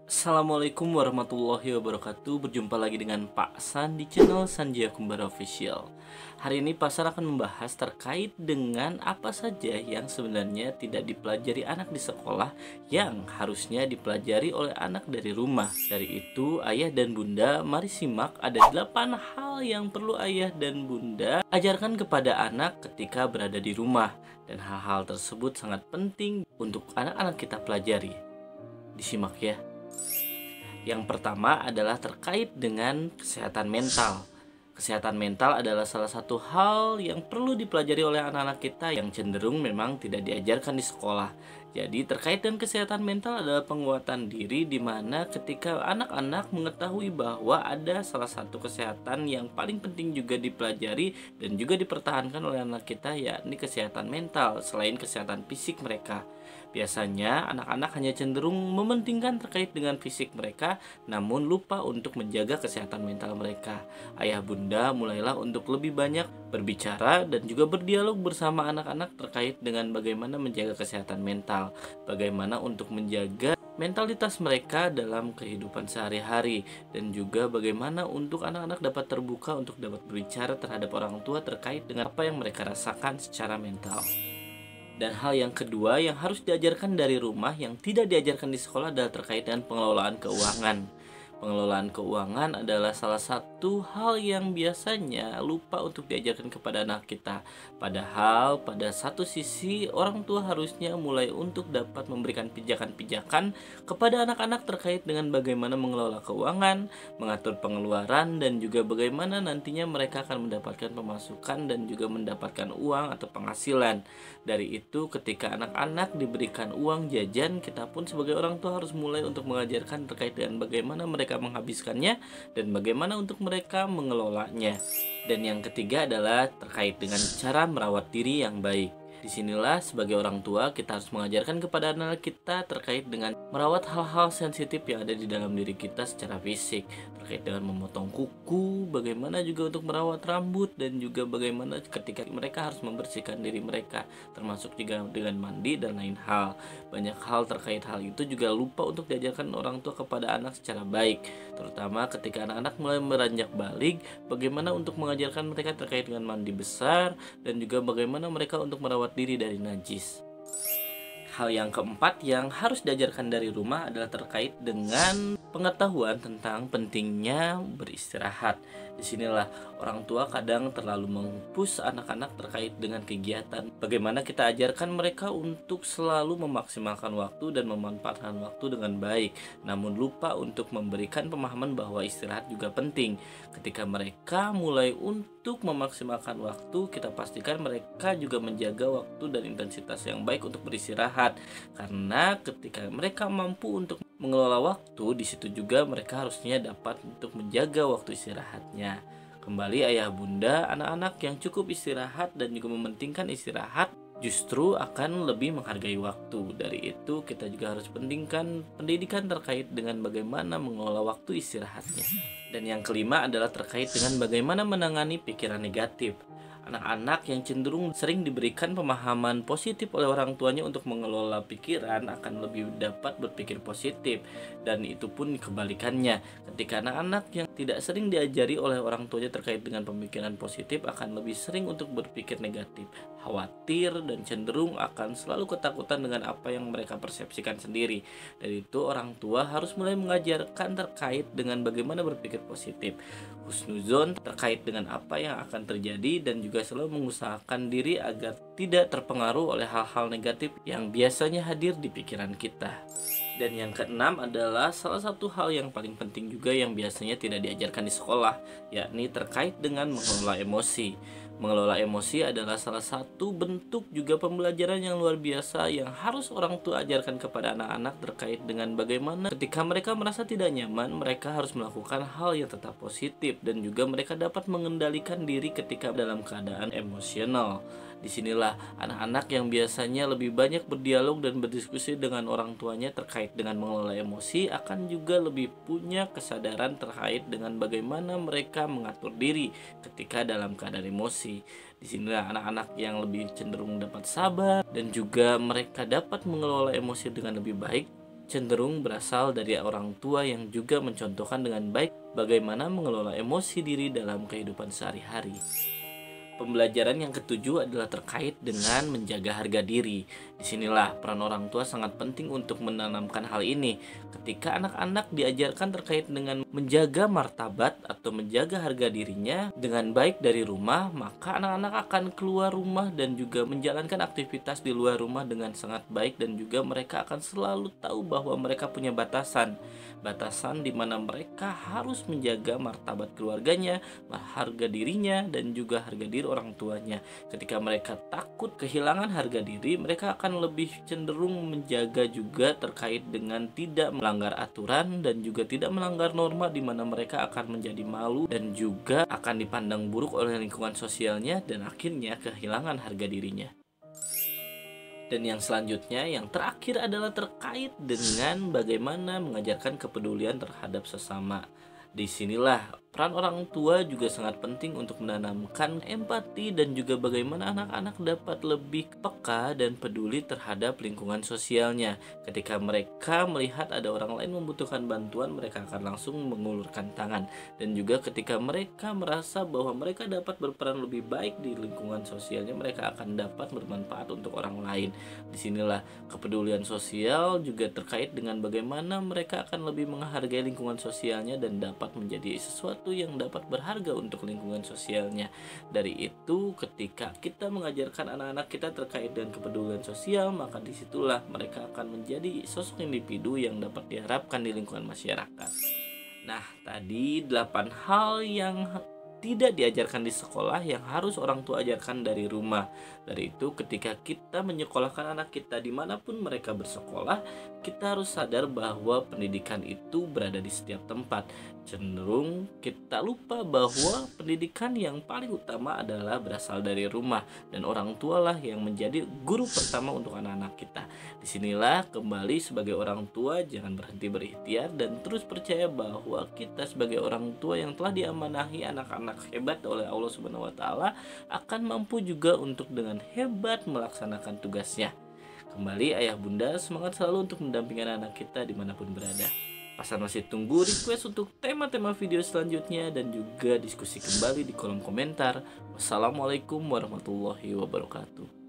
Assalamualaikum warahmatullahi wabarakatuh. Berjumpa lagi dengan Pak San di channel Sanjaya Kumbara Official. Hari ini Pak San akan membahas terkait dengan apa saja yang sebenarnya tidak dipelajari anak di sekolah yang harusnya dipelajari oleh anak dari rumah. Dari itu, ayah dan bunda, mari simak ada 8 hal yang perlu ayah dan bunda ajarkan kepada anak ketika berada di rumah. Dan hal-hal tersebut sangat penting untuk anak-anak kita pelajari. Disimak ya. Yang pertama adalah terkait dengan kesehatan mental. Kesehatan mental adalah salah satu hal yang perlu dipelajari oleh anak-anak kita yang cenderung memang tidak diajarkan di sekolah. Jadi terkait dengan kesehatan mental adalah penguatan diri, di mana ketika anak-anak mengetahui bahwa ada salah satu kesehatan yang paling penting juga dipelajari dan juga dipertahankan oleh anak kita, yakni kesehatan mental selain kesehatan fisik mereka. Biasanya anak-anak hanya cenderung mementingkan terkait dengan fisik mereka, namun lupa untuk menjaga kesehatan mental mereka. Ayah bunda mulailah untuk lebih banyak berbicara dan juga berdialog bersama anak-anak terkait dengan bagaimana menjaga kesehatan mental, bagaimana untuk menjaga mentalitas mereka dalam kehidupan sehari-hari, dan juga bagaimana untuk anak-anak dapat terbuka untuk dapat berbicara terhadap orang tua terkait dengan apa yang mereka rasakan secara mental. Dan hal yang kedua yang harus diajarkan dari rumah yang tidak diajarkan di sekolah adalah terkait dengan pengelolaan keuangan. Pengelolaan keuangan adalah salah satu hal yang biasanya lupa untuk diajarkan kepada anak kita. Padahal pada satu sisi orang tua harusnya mulai untuk dapat memberikan pijakan-pijakan kepada anak-anak terkait dengan bagaimana mengelola keuangan, mengatur pengeluaran, dan juga bagaimana nantinya mereka akan mendapatkan pemasukan dan juga mendapatkan uang atau penghasilan. Dari itu, ketika anak-anak diberikan uang jajan, kita pun sebagai orang tua harus mulai untuk mengajarkan terkait dengan bagaimana mereka menghabiskannya dan bagaimana untuk mereka mengelolanya. Dan yang ketiga adalah terkait dengan cara merawat diri yang baik. Disinilah sebagai orang tua kita harus mengajarkan kepada anak kita terkait dengan merawat hal-hal sensitif yang ada di dalam diri kita secara fisik, terkait dengan memotong kuku, bagaimana juga untuk merawat rambut, dan juga bagaimana ketika mereka harus membersihkan diri mereka, termasuk juga dengan mandi dan lain hal. Banyak hal terkait hal itu juga lupa untuk diajarkan orang tua kepada anak secara baik, terutama ketika anak-anak mulai beranjak balik, bagaimana untuk mengajarkan mereka terkait dengan mandi besar dan juga bagaimana mereka untuk merawat diri dari najis. Hal yang keempat yang harus diajarkan dari rumah adalah terkait dengan pengetahuan tentang pentingnya beristirahat. Disinilah orang tua kadang terlalu mempush anak-anak terkait dengan kegiatan. Bagaimana kita ajarkan mereka untuk selalu memaksimalkan waktu dan memanfaatkan waktu dengan baik, namun lupa untuk memberikan pemahaman bahwa istirahat juga penting. Ketika mereka mulai untuk memaksimalkan waktu, kita pastikan mereka juga menjaga waktu dan intensitas yang baik untuk beristirahat. Karena ketika mereka mampu untuk mengelola waktu, di situ juga mereka harusnya dapat untuk menjaga waktu istirahatnya. Kembali ayah bunda, anak-anak yang cukup istirahat dan juga mementingkan istirahat justru akan lebih menghargai waktu. Dari itu kita juga harus pentingkan pendidikan terkait dengan bagaimana mengelola waktu istirahatnya. Dan yang kelima adalah terkait dengan bagaimana menangani pikiran negatif. Anak-anak yang cenderung sering diberikan pemahaman positif oleh orang tuanya untuk mengelola pikiran akan lebih dapat berpikir positif, dan itu pun kebalikannya. Ketika anak-anak yang tidak sering diajari oleh orang tuanya terkait dengan pemikiran positif akan lebih sering untuk berpikir negatif, khawatir, dan cenderung akan selalu ketakutan dengan apa yang mereka persepsikan sendiri. Dari itu orang tua harus mulai mengajarkan terkait dengan bagaimana berpikir positif, husnuzon terkait dengan apa yang akan terjadi, dan juga selalu mengusahakan diri agar tidak terpengaruh oleh hal-hal negatif yang biasanya hadir di pikiran kita. Dan yang keenam adalah salah satu hal yang paling penting juga yang biasanya tidak diajarkan di sekolah, yakni terkait dengan mengelola emosi. Mengelola emosi adalah salah satu bentuk juga pembelajaran yang luar biasa yang harus orang tua ajarkan kepada anak-anak terkait dengan bagaimana ketika mereka merasa tidak nyaman, mereka harus melakukan hal yang tetap positif dan juga mereka dapat mengendalikan diri ketika dalam keadaan emosional. Disinilah anak-anak yang biasanya lebih banyak berdialog dan berdiskusi dengan orang tuanya terkait dengan mengelola emosi akan juga lebih punya kesadaran terkait dengan bagaimana mereka mengatur diri ketika dalam keadaan emosi. Disinilah anak-anak yang lebih cenderung dapat sabar dan juga mereka dapat mengelola emosi dengan lebih baik cenderung berasal dari orang tua yang juga mencontohkan dengan baik bagaimana mengelola emosi diri dalam kehidupan sehari-hari. Pembelajaran yang ketujuh adalah terkait dengan menjaga harga diri. Disinilah peran orang tua sangat penting untuk menanamkan hal ini. Ketika anak-anak diajarkan terkait dengan menjaga martabat atau menjaga harga dirinya dengan baik dari rumah, maka anak-anak akan keluar rumah dan juga menjalankan aktivitas di luar rumah dengan sangat baik, dan juga mereka akan selalu tahu bahwa mereka punya batasan. Batasan di mana mereka harus menjaga martabat keluarganya, harga dirinya, dan juga harga diri orang tuanya. Ketika mereka takut kehilangan harga diri, mereka akan lebih cenderung menjaga juga terkait dengan tidak melanggar aturan dan juga tidak melanggar norma, di mana mereka akan menjadi malu dan juga akan dipandang buruk oleh lingkungan sosialnya dan akhirnya kehilangan harga dirinya. Dan yang selanjutnya, yang terakhir adalah terkait dengan bagaimana mengajarkan kepedulian terhadap sesama. Disinilah peran orang tua juga sangat penting untuk menanamkan empati dan juga bagaimana anak-anak dapat lebih peka dan peduli terhadap lingkungan sosialnya. Ketika mereka melihat ada orang lain membutuhkan bantuan, mereka akan langsung mengulurkan tangan. Dan juga ketika mereka merasa bahwa mereka dapat berperan lebih baik di lingkungan sosialnya, mereka akan dapat bermanfaat untuk orang lain. Disinilah kepedulian sosial juga terkait dengan bagaimana mereka akan lebih menghargai lingkungan sosialnya dan dapat menjadi sesuatu yang dapat berharga untuk lingkungan sosialnya. Dari itu, ketika kita mengajarkan anak-anak kita terkait dengan kepedulian sosial, maka disitulah mereka akan menjadi sosok individu yang dapat diharapkan di lingkungan masyarakat. Nah, tadi 8 hal yang tidak diajarkan di sekolah yang harus orang tua ajarkan dari rumah. Dari itu, ketika kita menyekolahkan anak kita dimanapun mereka bersekolah, kita harus sadar bahwa pendidikan itu berada di setiap tempat. Cenderung kita lupa bahwa pendidikan yang paling utama adalah berasal dari rumah, dan orang tualah yang menjadi guru pertama untuk anak-anak kita. Disinilah kembali sebagai orang tua jangan berhenti berikhtiar dan terus percaya bahwa kita sebagai orang tua yang telah diamanahi anak-anak hebat oleh Allah Subhanahu wa taala akan mampu juga untuk dengan hebat melaksanakan tugasnya. Kembali ayah bunda semangat selalu untuk mendampingi anak kita dimanapun berada. Pasan masih tunggu request untuk tema-tema video selanjutnya dan juga diskusi kembali di kolom komentar. Wassalamualaikum warahmatullahi wabarakatuh.